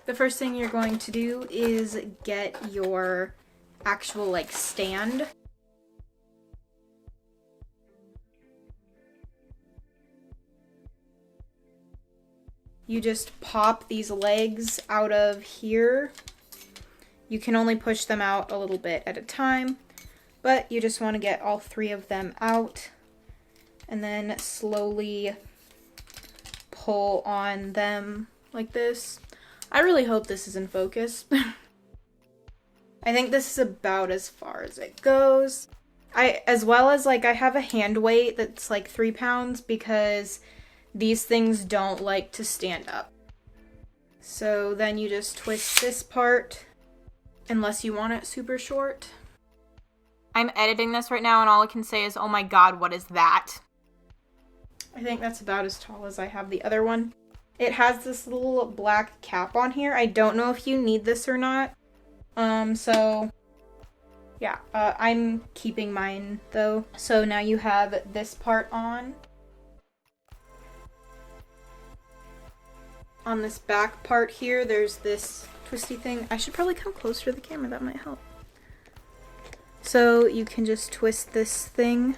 The first thing you're going to do is get your actual like stand. You just pop these legs out of here. You can only push them out a little bit at a time, but you just want to get all 3 of them out and then slowly pull on them like this. I really hope this is in focus. I think this is about as far as it goes. As well as like I have a hand weight that's like 3 pounds because these things don't like to stand up. So then you just twist this part, unless you want it super short. I'm editing this right now and all I can say is, oh my god, what is that? I think that's about as tall as I have the other one. It has this little black cap on here. I don't know if you need this or not. So yeah, I'm keeping mine though. So now you have this part on. On this back part here, there's this twisty thing. I should probably come closer to the camera, that might help. So you can just twist this thing.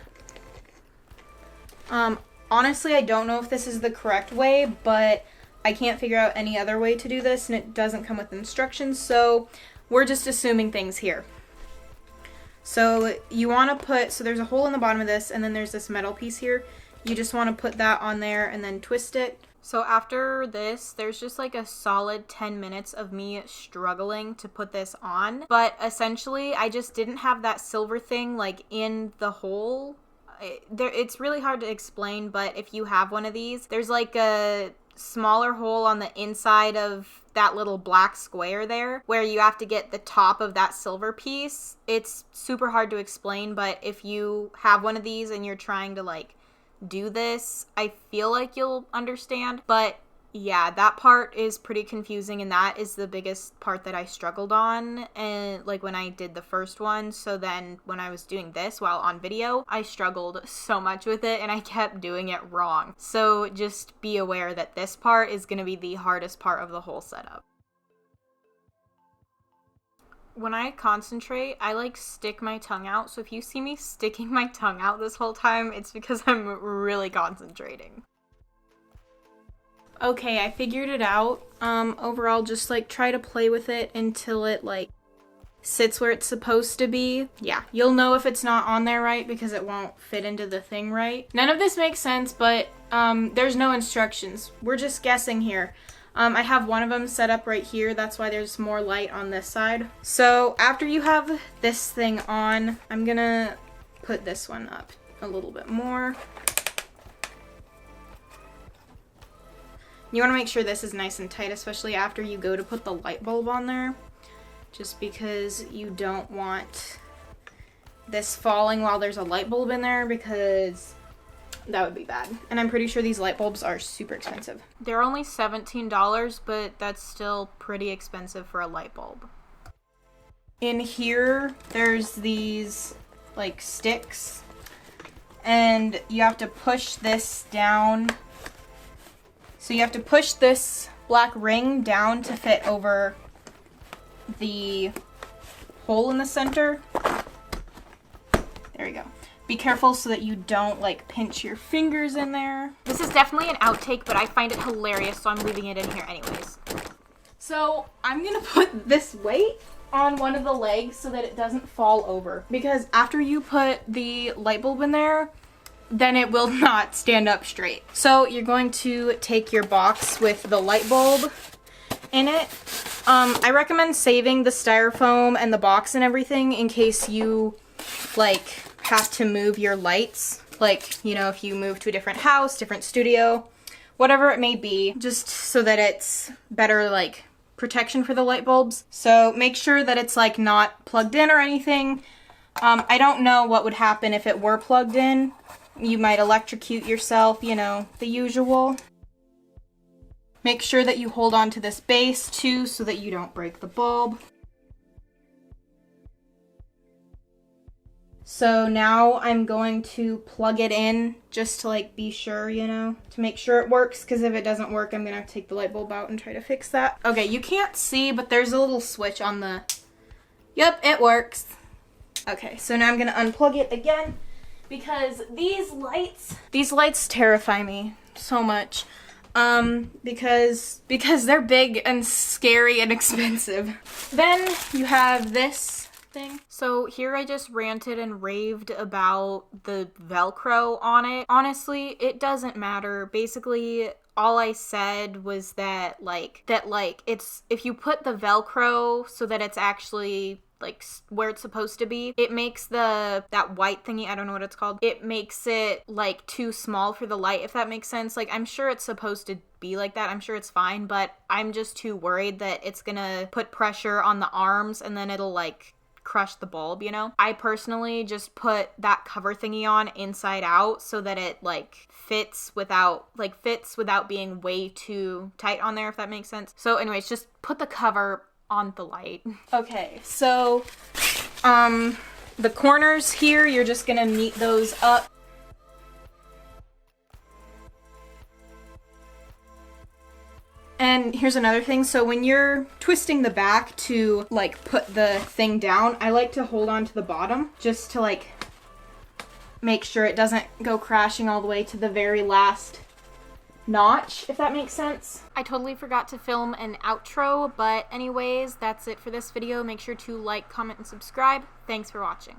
Honestly, I don't know if this is the correct way, but I can't figure out any other way to do this, and it doesn't come with instructions, so we're just assuming things here. So you want to put, so there's a hole in the bottom of this, and then there's this metal piece here. You just want to put that on there and then twist it. So after this, there's just like a solid 10 minutes of me struggling to put this on. But essentially, I just didn't have that silver thing like in the hole. It's really hard to explain, but if you have one of these, there's like a smaller hole on the inside of that little black square there where you have to get the top of that silver piece. It's super hard to explain, but if you have one of these and you're trying to like do this, I feel like you'll understand. But yeah, that part is pretty confusing, and that is the biggest part that I struggled on, and like when I did the first one. So then when I was doing this while on video, I struggled so much with it and I kept doing it wrong. So just be aware that this part is going to be the hardest part of the whole setup. When I concentrate, I like stick my tongue out. So if you see me sticking my tongue out this whole time, it's because I'm really concentrating. Okay, I figured it out. Overall, just like try to play with it until it like sits where it's supposed to be. Yeah, you'll know if it's not on there right because it won't fit into the thing right. None of this makes sense, but there's no instructions. We're just guessing here. I have one of them set up right here. That's why there's more light on this side. So after you have this thing on, I'm gonna put this one up a little bit more. You want to make sure this is nice and tight, especially after you go to put the light bulb on there, just because you don't want this falling while there's a light bulb in there, because that would be bad. And I'm pretty sure these light bulbs are super expensive. They're only $17, but that's still pretty expensive for a light bulb. In here, there's these like sticks, and you have to push this down. So you have to push this black ring down to fit over the hole in the center. There we go. Be careful so that you don't like pinch your fingers in there. This is definitely an outtake, but I find it hilarious, so I'm leaving it in here anyways. So I'm gonna put this weight on one of the legs so that it doesn't fall over, because after you put the light bulb in there, then it will not stand up straight. So you're going to take your box with the light bulb in it. I recommend saving the styrofoam and the box and everything in case you like have to move your lights. Like, you know, if you move to a different house, different studio, whatever it may be, just so that it's better like protection for the light bulbs. So make sure that it's like not plugged in or anything. I don't know what would happen if it were plugged in. You might electrocute yourself, you know, the usual. Make sure that you hold on to this base too so that you don't break the bulb. So now I'm going to plug it in just to like be sure, you know, to make sure it works, because if it doesn't work, I'm gonna have to take the light bulb out and try to fix that. Okay, you can't see, but there's a little switch on the, yep, it works. Okay, so now I'm gonna unplug it again, because these lights terrify me so much. Because they're big and scary and expensive. Then you have this thing. So here I just ranted and raved about the Velcro on it. Honestly, it doesn't matter. Basically, all I said was that it's, if you put the Velcro so that it's actually like where it's supposed to be, it makes that white thingy, I don't know what it's called, it makes it like too small for the light, if that makes sense. Like, I'm sure it's supposed to be like that, I'm sure it's fine, but I'm just too worried that it's gonna put pressure on the arms and then it'll like crush the bulb, you know? I personally just put that cover thingy on inside out so that it like fits without being way too tight on there, if that makes sense. So anyways, just put the cover on the light. Okay, so the corners here, you're just gonna neat those up. And here's another thing, so when you're twisting the back to like put the thing down, I like to hold on to the bottom just to like make sure it doesn't go crashing all the way to the very last notch, if that makes sense. I totally forgot to film an outro, but anyways, that's it for this video. Make sure to like, comment, and subscribe. Thanks for watching.